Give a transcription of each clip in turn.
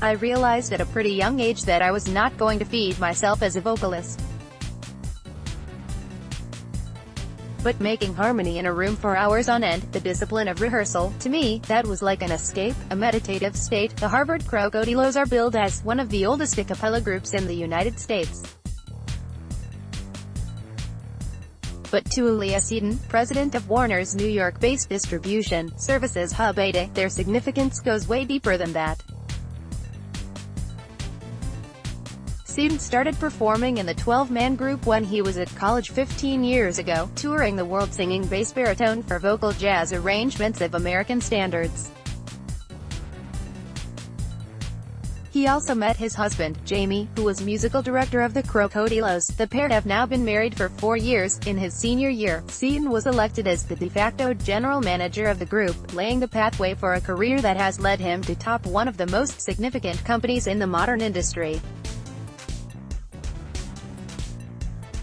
I realized at a pretty young age that I was not going to feed myself as a vocalist. But making harmony in a room for hours on end, the discipline of rehearsal, to me, that was like an escape, a meditative state. The Harvard Krokodiloes are billed as one of the oldest a cappella groups in the United States. But to Eliah Seton, president of Warner's New York-based distribution services hub Ada, their significance goes way deeper than that. Seton started performing in the 12-man group when he was at college 15 years ago, touring the world singing bass baritone for vocal jazz arrangements of American standards. He also met his husband, Jamie, who was musical director of the Krokodiloes. The pair have now been married for 4 years. In his senior year, Seton was elected as the de facto general manager of the group, laying the pathway for a career that has led him to top one of the most significant companies in the modern industry.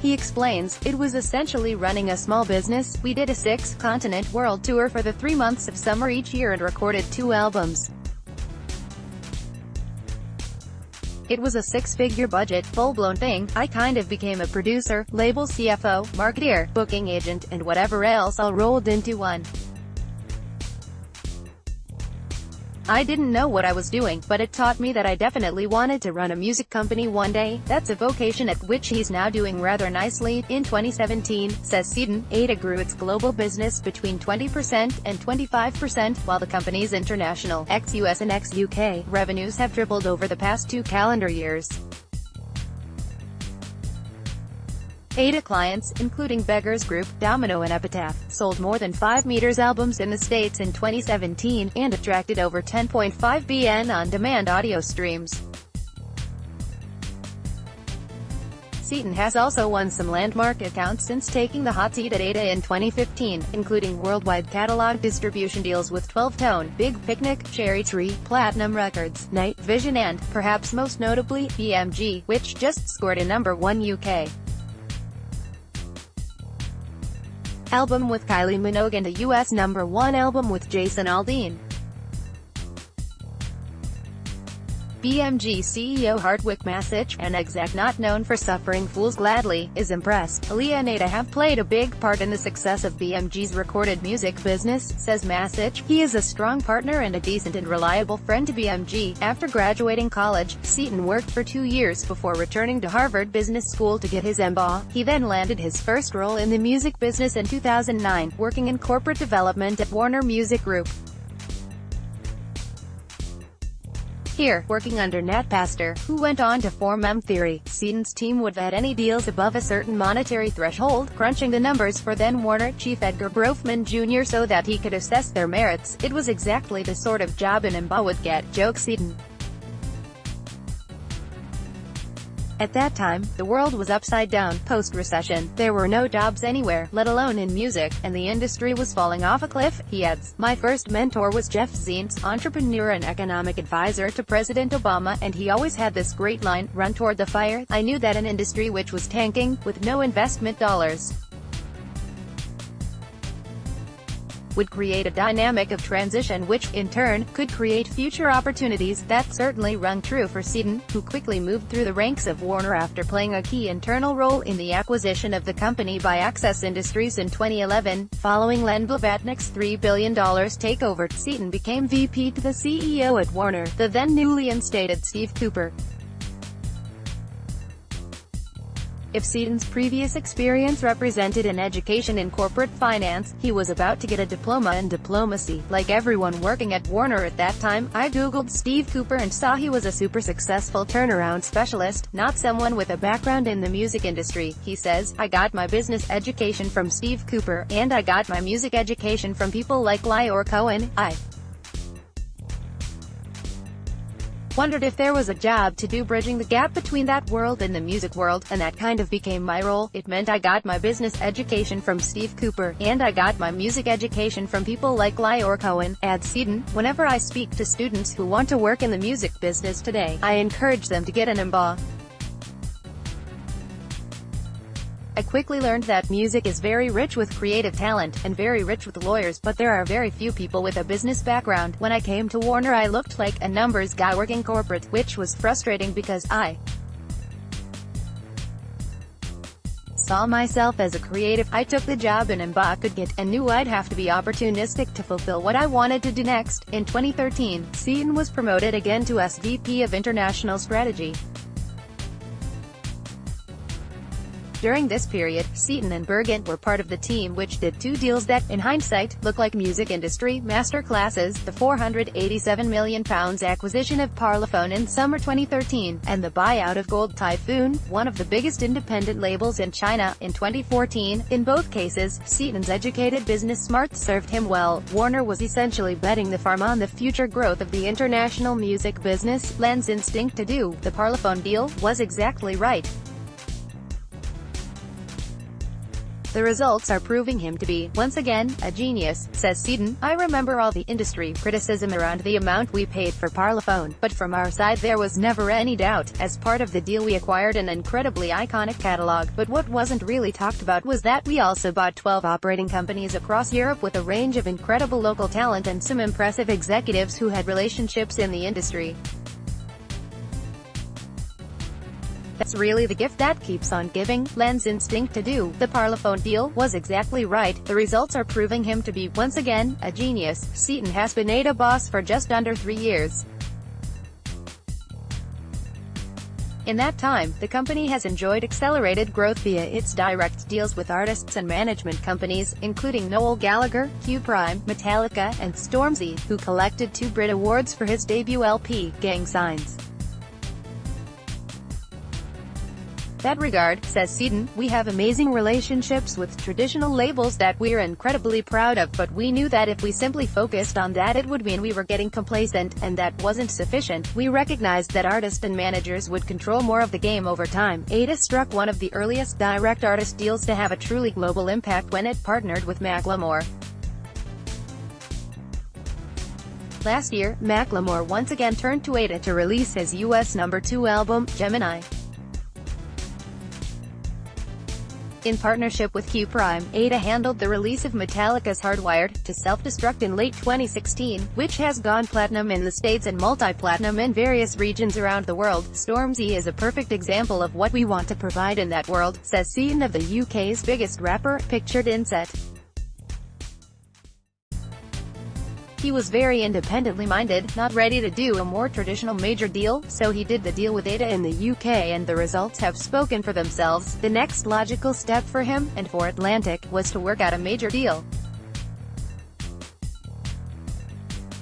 He explains, "It was essentially running a small business. We did a 6-continent world tour for the 3 months of summer each year and recorded 2 albums. It was a 6-figure budget, full-blown thing. I kind of became a producer, label CFO, marketer, booking agent, and whatever else all rolled into one. I didn't know what I was doing, but it taught me that I definitely wanted to run a music company one day. That's a vocation at which he's now doing rather nicely." In 2017, says Seton, Ada grew its global business between 20% and 25%, while the company's international, ex-US and ex-UK, revenues have tripled over the past 2 calendar years. Ada clients, including Beggars Group, Domino and Epitaph, sold more than 5 meters albums in the States in 2017, and attracted over 10.5 billion on-demand audio streams. Seton has also won some landmark accounts since taking the hot seat at Ada in 2015, including worldwide catalog distribution deals with 12-Tone, Big Picnic, Cherry Tree, Platinum Records, Night Vision and, perhaps most notably, BMG, which just scored a #1 UK album with Kylie Minogue and a US #1 album with Jason Aldean. BMG CEO Hartwig Massich, an exec not known for suffering fools gladly, is impressed. Eliah and Ada have played a big part in the success of BMG's recorded music business, says Massich. He is a strong partner and a decent and reliable friend to BMG. After graduating college, Seton worked for 2 years before returning to Harvard Business School to get his MBA. He then landed his first role in the music business in 2009, working in corporate development at Warner Music Group. Here, working under Nat Pastor, who went on to form M-Theory, Seton's team would vet any deals above a certain monetary threshold, crunching the numbers for then Warner chief Edgar Brofman Jr. so that he could assess their merits. "It was exactly the sort of job an MBA would get," jokes Seton. At that time, the world was upside down, post-recession. There were no jobs anywhere, let alone in music, and the industry was falling off a cliff. He adds, "My first mentor was Jeff Zients, entrepreneur and economic advisor to President Obama, and he always had this great line, 'Run toward the fire.' I knew that an industry which was tanking, with no investment dollars, would create a dynamic of transition which, in turn, could create future opportunities." That certainly rung true for Seton, who quickly moved through the ranks of Warner after playing a key internal role in the acquisition of the company by Access Industries in 2011. Following Len Blavatnik's $3 billion takeover, Seton became VP to the CEO at Warner, the then newly instated Steve Cooper. If Seton's previous experience represented an education in corporate finance, he was about to get a diploma in diplomacy. Like everyone working at Warner at that time, I googled Steve Cooper and saw he was a super successful turnaround specialist, not someone with a background in the music industry. He says, "I got my business education from Steve Cooper, and I got my music education from people like Eliah Cohen. I wondered if there was a job to do bridging the gap between that world and the music world, and that kind of became my role. It meant I got my business education from Steve Cooper, and I got my music education from people like Eliah Cohen," adds Seton. "Whenever I speak to students who want to work in the music business today, I encourage them to get an MBA. I quickly learned that music is very rich with creative talent, and very rich with lawyers, but there are very few people with a business background. When I came to Warner I looked like a numbers guy working corporate, which was frustrating because I saw myself as a creative. I took the job and embodied it, and knew I'd have to be opportunistic to fulfill what I wanted to do next. In 2013, Seton was promoted again to SVP of International Strategy. During this period, Seton and Bergen were part of the team which did two deals that, in hindsight, look like music industry masterclasses: the £487 million acquisition of Parlophone in summer 2013, and the buyout of Gold Typhoon, one of the biggest independent labels in China, in 2014. In both cases, Seton's educated business smarts served him well. Warner was essentially betting the farm on the future growth of the international music business. Len's instinct to do the Parlophone deal was exactly right. The results are proving him to be, once again, a genius, says Seton. I remember all the industry criticism around the amount we paid for Parlophone, but from our side there was never any doubt. As part of the deal we acquired an incredibly iconic catalog, but what wasn't really talked about was that we also bought 12 operating companies across Europe with a range of incredible local talent and some impressive executives who had relationships in the industry. That's really the gift that keeps on giving. Len's instinct to do the Parlophone deal was exactly right. The results are proving him to be, once again, a genius. Seton has been a boss for just under 3 years. In that time, the company has enjoyed accelerated growth via its direct deals with artists and management companies, including Noel Gallagher, Q Prime, Metallica, and Stormzy, who collected 2 Brit Awards for his debut LP, Gang Signs. That regard, says Seton, we have amazing relationships with traditional labels that we're incredibly proud of, but we knew that if we simply focused on that it would mean we were getting complacent, and that wasn't sufficient. We recognized that artists and managers would control more of the game over time. Ada struck one of the earliest direct artist deals to have a truly global impact when it partnered with Macklemore. Last year, Macklemore once again turned to Ada to release his US #2 album, Gemini. In partnership with Q Prime, Ada handled the release of Metallica's Hardwired to Self-Destruct in late 2016, which has gone platinum in the States and multi-platinum in various regions around the world. Stormzy is a perfect example of what we want to provide in that world, says Seton of the UK's biggest rapper, pictured in set. He was very independently minded, not ready to do a more traditional major deal, so he did the deal with Ada in the UK, and the results have spoken for themselves. The next logical step for him, and for Atlantic, was to work out a major deal.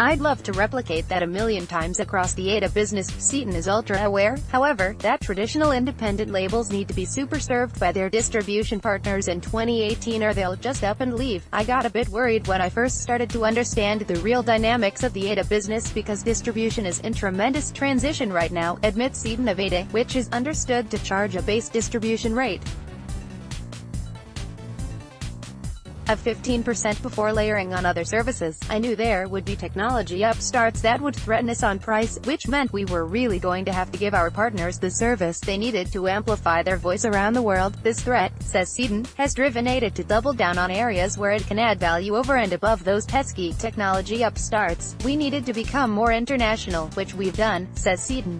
I'd love to replicate that a million times across the Ada business. Seton is ultra-aware, however, that traditional independent labels need to be super served by their distribution partners in 2018 or they'll just up and leave. I got a bit worried when I first started to understand the real dynamics of the Ada business because distribution is in tremendous transition right now, admits Seton of Ada, which is understood to charge a base distribution rate of 15% before layering on other services. I knew there would be technology upstarts that would threaten us on price, which meant we were really going to have to give our partners the service they needed to amplify their voice around the world. This threat, says Seton, has driven Ada to double down on areas where it can add value over and above those pesky technology upstarts. We needed to become more international, which we've done, says Seton.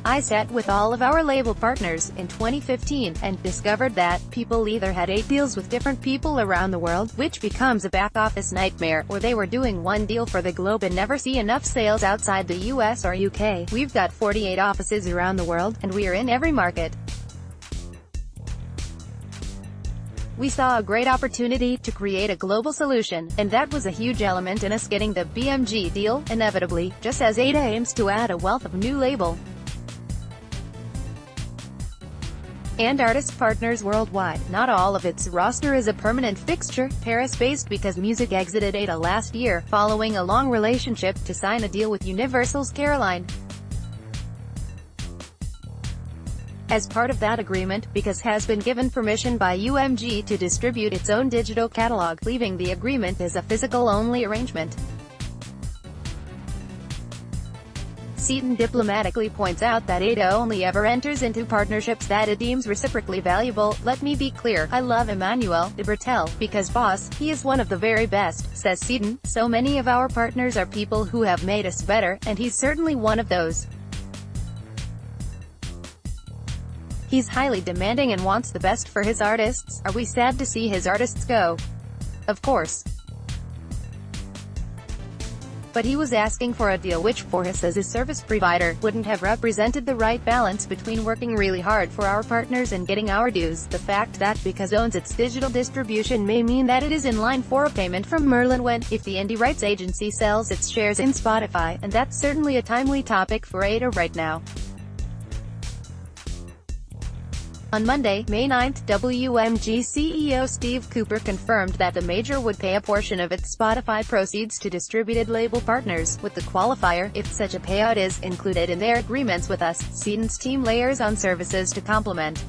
I sat with all of our label partners in 2015 and discovered that people either had 8 deals with different people around the world, which becomes a back-office nightmare, or they were doing one deal for the globe and never see enough sales outside the US or UK. We've got 48 offices around the world, and we are in every market. We saw a great opportunity to create a global solution, and that was a huge element in us getting the BMG deal, inevitably, just as Ada aims to add a wealth of new label and artist partners worldwide. Not all of its roster is a permanent fixture. Paris-based Because Music exited Ada last year, following a long relationship, to sign a deal with Universal's Caroline. As part of that agreement, Because has been given permission by UMG to distribute its own digital catalog, leaving the agreement as a physical-only arrangement. Seton diplomatically points out that Ada only ever enters into partnerships that it deems reciprocally valuable. "Let me be clear, I love Emmanuel de Bertel, because boss, he is one of the very best," says Seton. "So many of our partners are people who have made us better, and he's certainly one of those. He's highly demanding and wants the best for his artists. Are we sad to see his artists go? Of course. But he was asking for a deal which, for us as a service provider, wouldn't have represented the right balance between working really hard for our partners and getting our dues. The fact that because owns its digital distribution may mean that it is in line for a payment from Merlin when, if the indie rights agency sells its shares in Spotify, and that's certainly a timely topic for Ada right now." On Monday, May 9, WMG CEO Steve Cooper confirmed that the major would pay a portion of its Spotify proceeds to distributed label partners, with the qualifier, if such a payout is included in their agreements with us. Seton's team layers on services to complement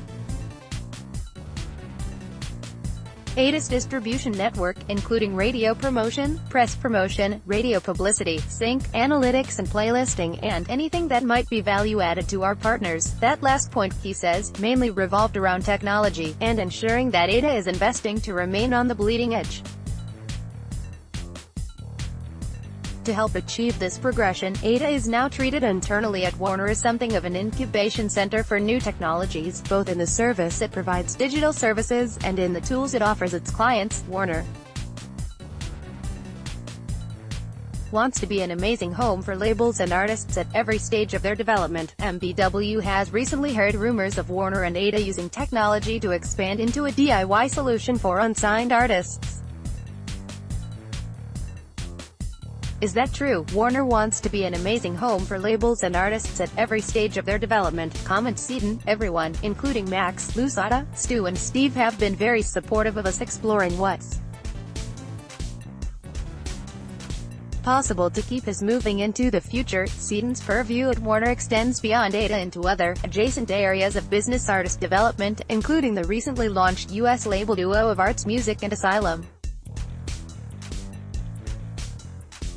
Ada's distribution network, including radio promotion, press promotion, radio publicity, sync, analytics and playlisting, and anything that might be value added to our partners. That last point, he says, mainly revolved around technology, and ensuring that Ada is investing to remain on the bleeding edge. To help achieve this progression, Ada is now treated internally at Warner as something of an incubation center for new technologies, both in the service it provides digital services, and in the tools it offers its clients. Warner wants to be an amazing home for labels and artists at every stage of their development. MBW has recently heard rumors of Warner and Ada using technology to expand into a DIY solution for unsigned artists. Is that true? Warner wants to be an amazing home for labels and artists at every stage of their development, comments Seton. Everyone, including Max, Lusada, Stu and Steve, have been very supportive of us exploring what's possible to keep us moving into the future. Seton's purview at Warner extends beyond Ada into other, adjacent areas of business artist development, including the recently launched U.S. label duo of Arts Music and Asylum.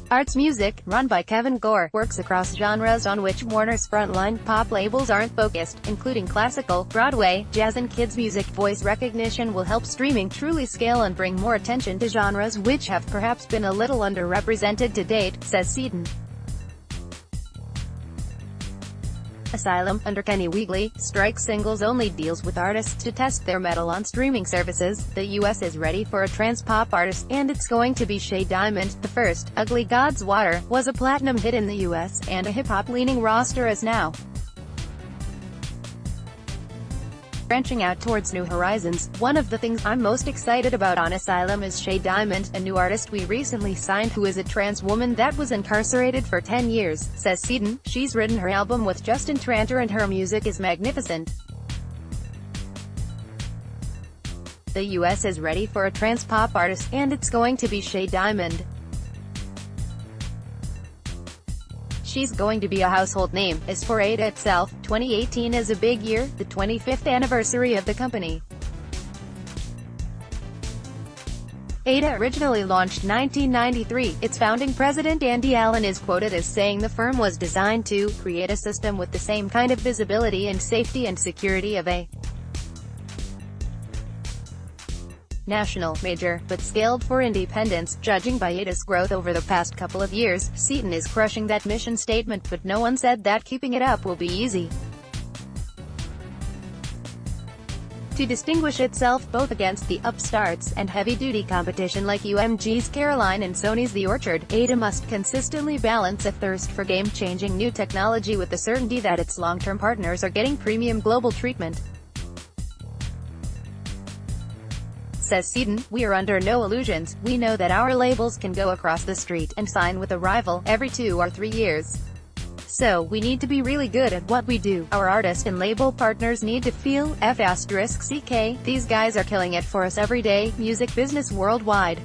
Arts Music, run by Kevin Gore, works across genres on which Warner's frontline pop labels aren't focused, including classical, Broadway, jazz and kids music. Voice recognition will help streaming truly scale and bring more attention to genres which have perhaps been a little underrepresented to date, says Seton. Asylum, under Kenny Wheatley, strikes singles-only deals with artists to test their mettle on streaming services. The US is ready for a trans-pop artist, and it's going to be Shay Diamond. The first, Ugly God's Water, was a platinum hit in the US, and a hip-hop-leaning roster is now branching out towards new horizons. One of the things I'm most excited about on Asylum is Shay Diamond, a new artist we recently signed who is a trans woman that was incarcerated for 10 years, says Seton. She's written her album with Justin Tranter and her music is magnificent. The US is ready for a trans pop artist, and it's going to be Shay Diamond. She's going to be a household name. As for Ada itself, 2018 is a big year, the 25th anniversary of the company. Ada originally launched 1993. Its founding president Andy Allen is quoted as saying the firm was designed to create a system with the same kind of visibility and safety and security of a national major, but scaled for independence. Judging by Ada's growth over the past couple of years, Seton is crushing that mission statement, but no one said that keeping it up will be easy. To distinguish itself both against the upstarts and heavy-duty competition like UMG's Caroline and Sony's The Orchard, Ada must consistently balance a thirst for game-changing new technology with the certainty that its long-term partners are getting premium global treatment. Says Seton, we are under no illusions. We know that our labels can go across the street and sign with a rival every 2 or 3 years. So, we need to be really good at what we do. Our artist and label partners need to feel, F***CK, these guys are killing it for us every day. Music business worldwide.